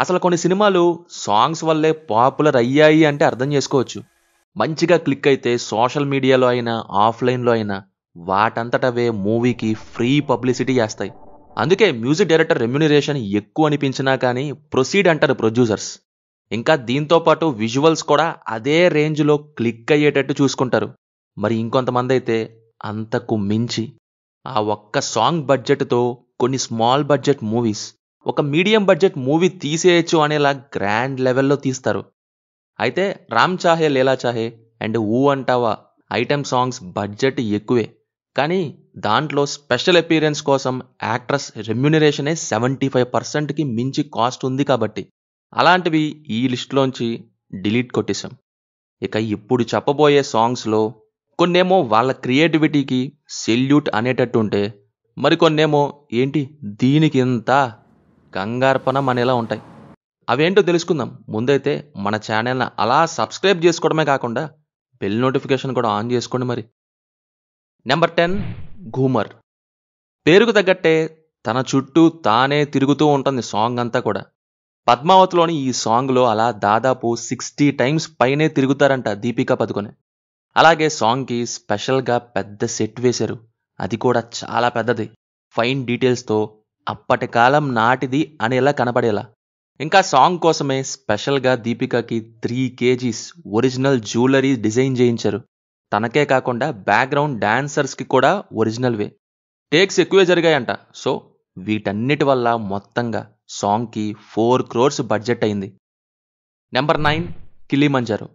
అసలు కొన్ని సినిమాలు సాంగ్స్ వల్లే పాపులర్ అయ్యాయి అంటే అర్థం చేసుకోవచ్చు. మంచిగా క్లిక్ అయితే సోషల్ మీడియాలో అయినా, ఆఫ్‌లైన్‌లో అయినా వాటంతటవే మూవీకి ఫ్రీ పబ్లిసిటీ చేస్తాయి. అందుకే మ్యూజిక్ డైరెక్టర్ రెమ్యూనరేషన్ ఎక్కువ అనిపించినా కానీ ప్రొసీడ్ అంటారు ప్రొడ్యూసర్స్. ఇంకా దీంతో పాటు విజువల్స్ కూడా అదే రేంజ్‌లో క్లిక్ అయ్యేటట్టు చూసుకుంటారు. మరి ఇంకొంతమందైతే అంతకు మించి ఆ ఒక్క సాంగ్ బడ్జెట్‌తో కొన్ని స్మాల్ బడ్జెట్ మూవీస్ ఒక మీడియం బడ్జెట్ మూవీ తీసేయొచ్చు అనేలా గ్రాండ్ లెవెల్‌లో తీస్తారు. అయితే 'రామ్ చాహే లేలా చాహే' అండ్ 'ఊ అంటావా' ఐటెమ్ సాంగ్స్ బడ్జెట్ ఎక్కువే. కానీ దాంట్లో స్పెషల్ అపియరెన్స్ కోసం యాక్ట్రెస్ రెమ్యూనరేషనే 75%కి మించి కాస్ట్ ఉంది కాబట్టి అలాంటివి ఈ లిస్ట్‌లోంచి డిలీట్ కొట్టేశాం. ఇక ఇప్పుడు చెప్పబోయే సాంగ్స్‌లో కొన్నేమో వాళ్ళ క్రియేటివిటీకి సెల్యూట్ అనేటట్టుంటే, మరికొన్నేమో ఏంటి దీనికింతా గంగార్పణం అనేలా ఉంటాయి. అవేంటో తెలుసుకుందాం. ముందైతే మన ఛానల్‌ని అలా సబ్స్క్రైబ్ చేసుకోవడమే కాకుండా బెల్ నోటిఫికేషన్ కూడా ఆన్ చేసుకోండి మరి. నెంబర్ 10 'ఘూమర్'. పేరుకు తగ్గట్టే తన చుట్టూ తానే తిరుగుతూ ఉంటుంది సాంగ్ అంతా కూడా. 'పద్మావతి'లోని ఈ సాంగ్‌లో అలా దాదాపు 60 టైమ్స్ పైనే తిరుగుతారంట దీపికా పదుకొనె. అలాగే సాంగ్‌కి స్పెషల్‌గా పెద్ద సెట్ వేశారు. అది కూడా చాలా పెద్దది. ఫైన్ డీటెయిల్స్‌తో అప్పటి కాలం నాటిది అనేలా కనపడేలా. ఇంకా సాంగ్ కోసమే స్పెషల్‌గా దీపికకి 3 కేజీస్ ఒరిజినల్ జ్యువెలరీ డిజైన్ చేయించారు. తనకే కాకుండా బ్యాక్‌గ్రౌండ్ డాన్సర్స్‌కి కూడా ఒరిజినల్‌వే. టేక్స్ ఎక్కువే జరిగాయంట. సో, వీటన్నిటి వల్ల మొత్తంగా సాంగ్‌కి 4 క్రోర్స్ బడ్జెట్ అయింది. Number 9 'Kilimanjaro'.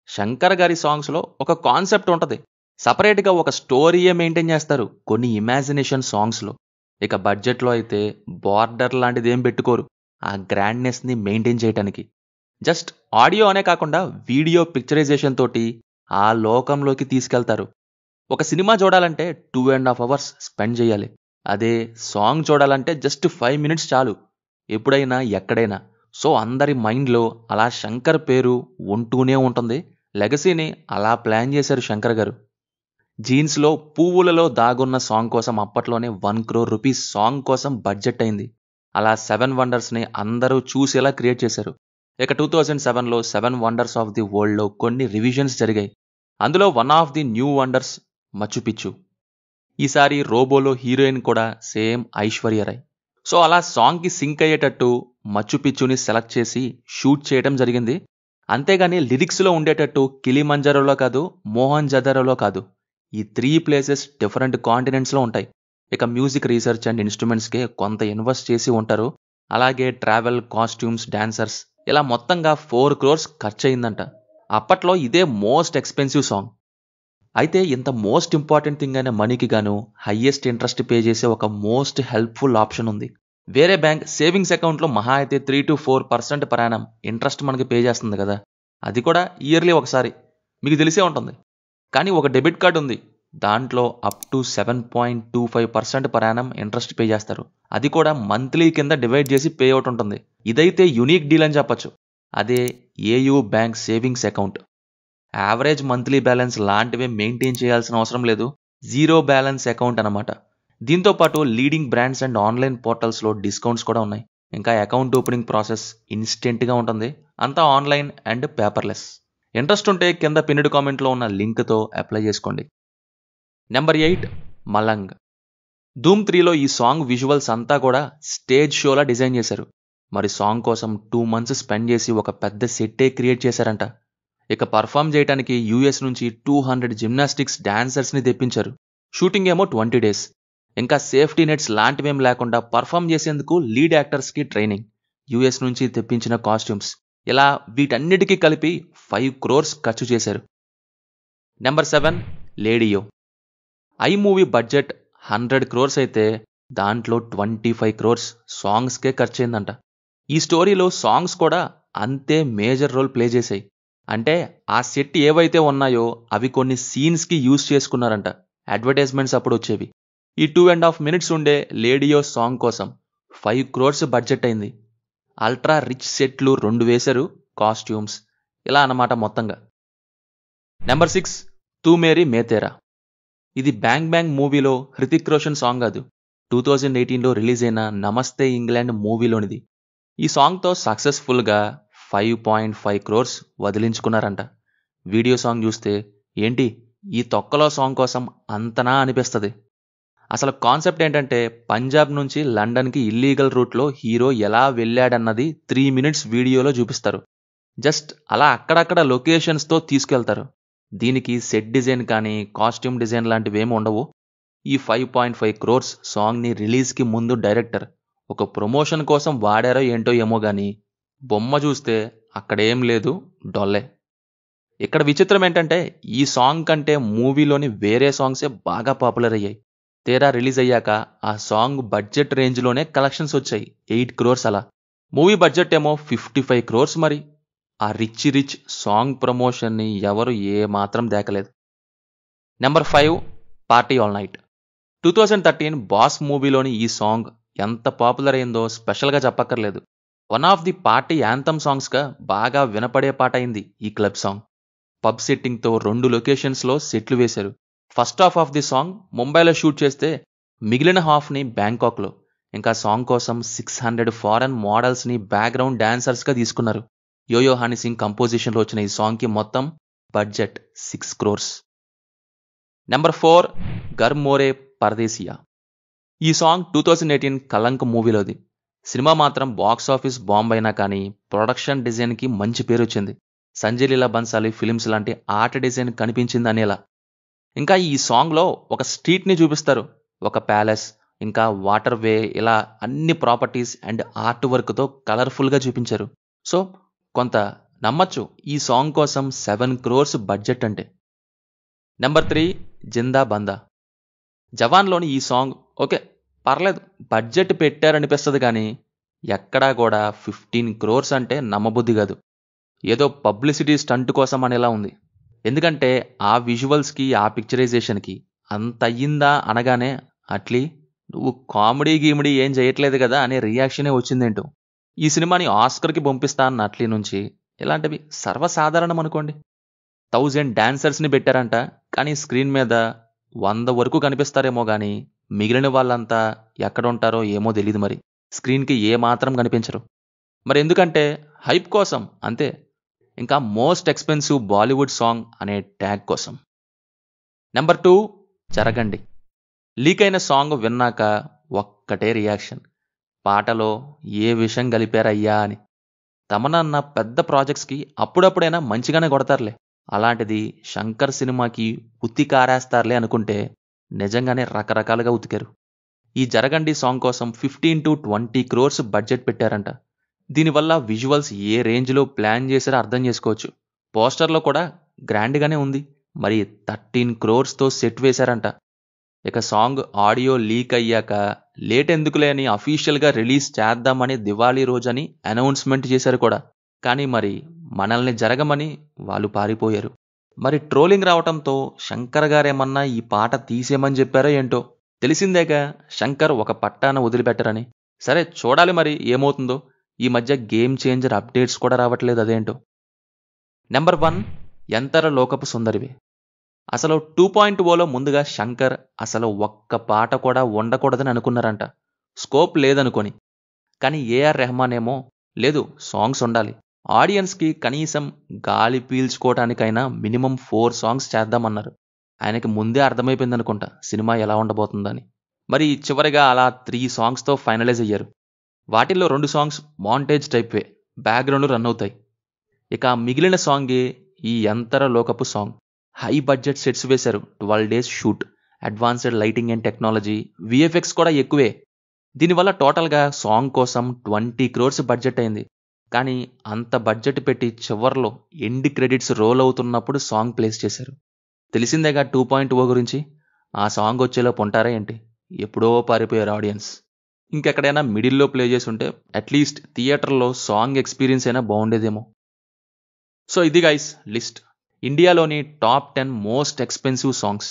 శంకర్ గారి సాంగ్స్‌లో ఒక కాన్సెప్ట్ ఉంటది. సెపరేట్‌గా ఒక స్టోరీయే మెయింటైన్ చేస్తారు కొన్ని ఇమాజినేషన్ సాంగ్స్‌లో. ఇక బడ్జెట్‌లో అయితే బార్డర్ లాంటిదేం పెట్టుకోరు. ఆ గ్రాండ్‌నెస్‌ని మెయింటైన్ చేయటానికి. జస్ట్ ఆడియో అనే కాకుండా వీడియో పిక్చరైజేషన్ తోటి ఆ లోకంలోకి తీసుకెళ్తారు. ఒక సినిమా చూడాలంటే 2.5 అవర్స్ స్పెండ్ చేయాలి. అదే సాంగ్ చూడాలంటే జస్ట్ 5 మినిట్స్ చాలు. ఎప్పుడైనా, ఎక్కడైనా. సో, అందరి మైండ్‌లో అలా శంకర్ పేరు ఉంటూనే ఉంటుంది. లెగసీని అలా ప్లాన్ చేశారు శంకర్ గారు. 'జీన్స్‌లో పువ్వులలో దాగున్న' సాంగ్ కోసం అప్పట్లోనే 1 క్రోర్ రూపీస్ సాంగ్ కోసం బడ్జెట్ అయింది. అలా 7 వండర్స్‌ని అందరూ చూసేలా క్రియేట్ చేశారు. ఇక 2007లో 7 వండర్స్ ఆఫ్ ది వరల్డ్‌లో కొన్ని రివిజన్స్ జరిగాయి. అందులో one of the new wonders 'Machu Picchu'. ఈసారి 'రోబో'లో హీరోయిన్ కూడా సేమ్ ఐశ్వర్య రాయ్. సో, అలా సాంగ్‌కి సింక్ అయ్యేటట్టు 'మచ్చు పిచ్చు'ని సెలెక్ట్ చేసి షూట్ చేయడం జరిగింది. అంతేగాని లిరిక్స్‌లో ఉండేటట్టు 'కిలిమంజారోలో' కాదు, 'మోహన్‌జదారోలో' కాదు. ఈ 3 ప్లేసెస్ డిఫరెంట్ కాంటినెంట్స్‌లో ఉంటాయి. ఇక మ్యూజిక్ రీసెర్చ్ అండ్ ఇన్‌స్ట్రుమెంట్స్‌కే కొంత ఇన్వెస్ట్ చేసి ఉంటారు. అలాగే ట్రావెల్, కాస్ట్యూమ్స్, డాన్సర్స్ ఇలా మొత్తంగా 4 క్రోర్స్ ఖర్చయిందంట. అప్పట్లో ఇదే మోస్ట్ ఎక్స్‌పెన్సివ్ సాంగ్. అయితే ఇంత మోస్ట్ ఇంపార్టెంట్ థింగ్ అయిన మనీకి గాను హైయెస్ట్ ఇంట్రెస్ట్ పే చేసే ఒక మోస్ట్ హెల్ప్‌ఫుల్ ఆప్షన్ ఉంది. వేరే బ్యాంక్ సేవింగ్స్ అకౌంట్‌లో మహా అయితే 3-4% పర్ యానమ్ ఇంట్రెస్ట్ మనకి పే చేస్తుంది కదా! అది కూడా ఇయర్లీ ఒకసారి. మీకు తెలిసే ఉంటుంది. కానీ ఒక డెబిట్ కార్డ్ ఉంది. దాంట్లో up to 7.25% per annum interest pay చేస్తారు. అది కూడా మంత్లీ కింద డివైడ్ చేసి పే అవుట్ ఉంటుంది. ఇదైతే యూనిక్ డీల్ అని చెప్పొచ్చు. అదే AU bank savings account. Average monthly balance లాంటివే మెయింటైన్ చేయాల్సిన అవసరం లేదు. జీరో బ్యాలెన్స్ అకౌంట్ అనమాట. దీంతో పాటు లీడింగ్ బ్రాండ్స్ అండ్ ఆన్లైన్ పోర్టల్స్‌లో డిస్కౌంట్స్ కూడా ఉన్నాయి. ఇంకా అకౌంట్ ఓపెనింగ్ ప్రాసెస్ ఇన్‌స్టెంట్‌గా ఉంటుంది. అంతా ఆన్లైన్ అండ్ పేపర్‌లెస్. ఇంట్రెస్ట్ ఉంటే కింద పిన్నుడ్ కామెంట్‌లో ఉన్న లింక్‌తో అప్లై చేసుకోండి. నెంబర్ 8 'మలంగ్'. 'ధూమ్ 3లో ఈ సాంగ్ విజువల్స్ అంతా కూడా స్టేజ్ షోలా డిజైన్ చేశారు. మరి సాంగ్ కోసం 2 మంత్స్ స్పెండ్ చేసి ఒక పెద్ద సెట్టే క్రియేట్ చేశారంట. ఇక పర్ఫామ్ చేయడానికి యూఎస్ నుంచి 200 జిమ్నాస్టిక్స్ డాన్సర్స్‌ని తెప్పించారు. షూటింగ్ ఏమో 20 డేస్. ఇంకా సేఫ్టీ నెట్స్ లాంటివేం లేకుండా పర్ఫామ్ చేసేందుకు లీడ్ యాక్టర్స్‌కి ట్రైనింగ్. యూఎస్ నుంచి తెప్పించిన కాస్ట్యూమ్స్. ఇలా వీటన్నిటికీ కలిపి 5 క్రోర్స్ ఖర్చు చేశారు. నెంబర్ 7 'లేడియో'. ఐ మూవీ బడ్జెట్ 100 క్రోర్స్ అయితే దాంట్లో 25 క్రోర్స్ సాంగ్స్‌కే ఖర్చయిందంట. ఈ స్టోరీలో సాంగ్స్ కూడా అంతే మేజర్ రోల్ ప్లే చేశాయి. అంటే ఆ సెట్ ఏవైతే ఉన్నాయో అవి కొన్ని సీన్స్‌కి యూజ్ చేసుకున్నారంట. అడ్వర్టైజ్మెంట్స్ అప్పుడు వచ్చేవి. ఈ 2.5 మినిట్స్ ఉండే 'లేడియో' సాంగ్ కోసం 5 క్రోర్స్ బడ్జెట్ అయింది. అల్ట్రా రిచ్ సెట్లు 2 వేశారు. కాస్ట్యూమ్స్ ఇలా అన్నమాట మొత్తంగా. నెంబర్ 6 తూ మేరీ మే తేరా. ఇది 'బ్యాంగ్ బ్యాంగ్' మూవీలో హృతిక్ రోషన్ సాంగ్ కాదు. 2018లో రిలీజ్ అయిన 'నమస్తే ఇంగ్లాండ్' మూవీలోనిది. ఈ సాంగ్తో సక్సెస్ఫుల్గా 5.5 crores వదిలించుకున్నారంట. వీడియో సాంగ్ చూస్తే ఏంటి ఈ తొక్కలో సాంగ్ కోసం అంతనా అనిపిస్తుంది. అసలు కాన్సెప్ట్ ఏంటంటే పంజాబ్ నుంచి లండన్కి ఇల్లీగల్ రూట్లో హీరో ఎలా వెళ్ళాడన్నది 3 minutes వీడియోలో చూపిస్తారు. జస్ట్ అలా అక్కడక్కడ లొకేషన్స్తో తీసుకెళ్తారు. దీనికి సెట్ డిజైన్ కానీ కాస్ట్యూమ్ డిజైన్ లాంటివి ఏమి ఉండవు. ఈ 5.5 crores సాంగ్ని రిలీజ్కి ముందు డైరెక్టర్ ఒక ప్రమోషన్ కోసం వాడారో ఏంటో ఏమో కానీ బొమ్మ చూస్తే అక్కడేం లేదు, డొల్లే. ఇక్కడ విచిత్రం ఏంటంటే ఈ సాంగ్ కంటే మూవీలోని వేరే సాంగ్సే బాగా పాపులర్ అయ్యాయి. తీరా రిలీజ్ అయ్యాక ఆ సాంగ్ బడ్జెట్ రేంజ్లోనే కలెక్షన్స్ వచ్చాయి, 8 crores అలా. మూవీ బడ్జెట్ ఏమో 55 crores. మరి ఆ రిచ్ సాంగ్ ప్రమోషన్ని ఎవరు ఏ మాత్రం దేకలేదు. Number 5 party all night. 2013 Boss మూవీలోని ఈ సాంగ్ ఎంత పాపులర్ అయిందో స్పెషల్గా చెప్పక్కర్లేదు. One of the party anthem సాంగ్స్గా బాగా వినపడే పాట అయింది ఈ క్లబ్ సాంగ్. పబ్ సెట్టింగ్తో 2 లొకేషన్స్లో సెట్లు వేశారు. First half of the song ముంబైలో షూట్ చేస్తే మిగిలిన హాఫ్ని బ్యాంకాక్లో. ఇంకా సాంగ్ కోసం 600 ఫారెన్ మోడల్స్ని బ్యాక్గ్రౌండ్ డాన్సర్స్గా తీసుకున్నారు. యోయో హనీ సింగ్ కంపోజిషన్లో వచ్చిన ఈ సాంగ్కి మొత్తం budget 6 crores. Number 4 Ghar More Pardesiya. ఈ సాంగ్ 2018 కలంక్ మూవీలోది. సినిమా మాత్రం బాక్స్ ఆఫీస్ బాంబ్ అయినా కానీ ప్రొడక్షన్ డిజైన్కి మంచి పేరు వచ్చింది. సంజయ్ లీలా బన్సాలి ఫిలిమ్స్ లాంటి ఆర్ట్ డిజైన్ కనిపించింది అనేలా. ఇంకా ఈ సాంగ్లో ఒక స్ట్రీట్ని చూపిస్తారు, ఒక ప్యాలెస్, ఇంకా వాటర్ వే, ఇలా అన్ని ప్రాపర్టీస్ అండ్ ఆర్ట్ వర్క్తో కలర్ఫుల్గా చూపించారు. సో కొంత నమ్మచ్చు ఈ సాంగ్ కోసం 7 crores బడ్జెట్ అంటే. నెంబర్ 3 జిందా బందా. జవాన్లోని ఈ సాంగ్ ఓకే పర్లేదు, బడ్జెట్ పెట్టారనిపిస్తుంది కానీ ఎక్కడా కూడా 15 crores అంటే నమ్మబుద్ధి కాదు. ఏదో పబ్లిసిటీ స్టంట్ కోసం అనేలా ఉంది. ఎందుకంటే ఆ విజువల్స్కి ఆ పిక్చరైజేషన్కి అంత అయ్యిందా అనగానే అట్లీ నువ్వు కామెడీ గీమిడీ ఏం చేయట్లేదు కదా అనే రియాక్షనే వచ్చిందేంటో. ఈ సినిమాని ఆస్కర్కి పంపిస్తా అన్న అట్లీ నుంచి ఇలాంటివి సర్వసాధారణం అనుకోండి. 1000 డాన్సర్స్ని పెట్టారంట, కానీ స్క్రీన్ మీద 100 వరకు కనిపిస్తారేమో కానీ మిగిలిన వాళ్ళంతా ఎక్కడ ఉంటారో ఏమో తెలియదు. మరి స్క్రీన్కి ఏ మాత్రం కనిపించరు. మరి ఎందుకంటే హైప్ కోసం అంతే. ఇంకా మోస్ట్ ఎక్స్పెన్సివ్ బాలీవుడ్ సాంగ్ అనే ట్యాగ్ కోసం. నెంబర్ 2 జరగండి. లీక్ అయిన సాంగ్ విన్నాక ఒక్కటే రియాక్షన్, పాటలో ఏ విషయం కలిపారయ్యా అని. తమనన్న పెద్ద ప్రాజెక్ట్స్కి అప్పుడప్పుడైనా మంచిగానే కొడతారులే, అలాంటిది శంకర్ సినిమాకి ఉత్తి కారేస్తారులే అనుకుంటే నిజంగానే రకరకాలుగా ఉతికారు. ఈ జరగండి సాంగ్ కోసం 15 to 20 crores బడ్జెట్ పెట్టారంట. దీనివల్ల విజువల్స్ ఏ రేంజ్లో ప్లాన్ చేశారో అర్థం చేసుకోవచ్చు. పోస్టర్లో కూడా గ్రాండ్గానే ఉంది. మరి 13 crores సెట్ వేశారంట. ఇక సాంగ్ ఆడియో లీక్ అయ్యాక లేట్ ఎందుకులే అని అఫీషియల్గా రిలీజ్ చేద్దామని దివాళీ రోజని అనౌన్స్మెంట్ చేశారు కూడా. కానీ మరి మనల్ని జరగమని వాళ్ళు పారిపోయారు. మరి ట్రోలింగ్ రావటంతో శంకర్ గారేమన్నా ఈ పాట తీసేయమని చెప్పారో ఏంటో. తెలిసిందేగా శంకర్ ఒక పట్టాన వదిలిపెట్టరని. సరే చూడాలి మరి ఏమవుతుందో. ఈ మధ్య గేమ్ చేంజర్ అప్డేట్స్ కూడా రావట్లేదు, అదేంటో. నెంబర్ 1 ఎంతర లోకపు సుందరివి. అసలు 2.0లో ముందుగా శంకర్ అసలు ఒక్క పాట కూడా ఉండకూడదని అనుకున్నారంట, స్కోప్ లేదనుకొని. కానీ ఏఆర్ రెహమాన్ ఏమో లేదు, సాంగ్స్ ఉండాలి, ఆడియన్స్కి కనీసం గాలి పీల్చుకోవటానికైనా మినిమం 4 songs చేద్దామన్నారు. ఆయనకి ముందే అర్థమైపోయింది అనుకుంటా సినిమా ఎలా ఉండబోతుందని. మరి చివరిగా అలా 3 songsతో ఫైనలైజ్ అయ్యారు. వాటిల్లో 2 songs మాంటేజ్ టైప్వే, బ్యాక్గ్రౌండ్ రన్ అవుతాయి. ఇక మిగిలిన సాంగే ఈ ఎంతర లోకపు సాంగ్. హై బడ్జెట్ సెట్స్ వేశారు, 12 days shoot, advanced lighting and technology, VFX కూడా ఎక్కువే. దీనివల్ల టోటల్గా సాంగ్ కోసం 20 crores బడ్జెట్ అయింది. కానీ అంత బడ్జెట్ పెట్టి చివర్లో ఎండ్ క్రెడిట్స్ రోల్ అవుతున్నప్పుడు సాంగ్ ప్లేస్ చేశారు. తెలిసిందేగా 2.0 గురించి. ఆ సాంగ్ వచ్చేలో పొంటారా ఏంటి, ఎప్పుడో పారిపోయారు ఆడియన్స్. ఇంకెక్కడైనా మిడిల్లో ప్లే చేసి ఉంటే అట్లీస్ట్ థియేటర్లో సాంగ్ ఎక్స్పీరియన్స్ అయినా బాగుండేదేమో. సో ఇది గైస్ లిస్ట్, ఇండియాలోని టాప్ 10 మోస్ట్ ఎక్స్పెన్సివ్ సాంగ్స్.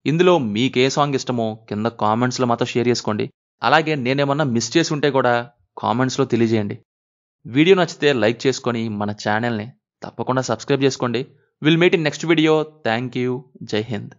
ఇందులో మీకే సాంగ్ ఇష్టమో కింద కామెంట్స్లో మాతో షేర్ చేసుకోండి. అలాగే నేనేమన్నా మిస్ చేసి ఉంటే కూడా కామెంట్స్లో తెలియజేయండి. వీడియో నచ్చితే లైక్ చేసుకొని మన ఛానల్ని తప్పకుండా సబ్స్క్రైబ్ చేసుకోండి. Will meet in next video. Thank you. జై హింద్.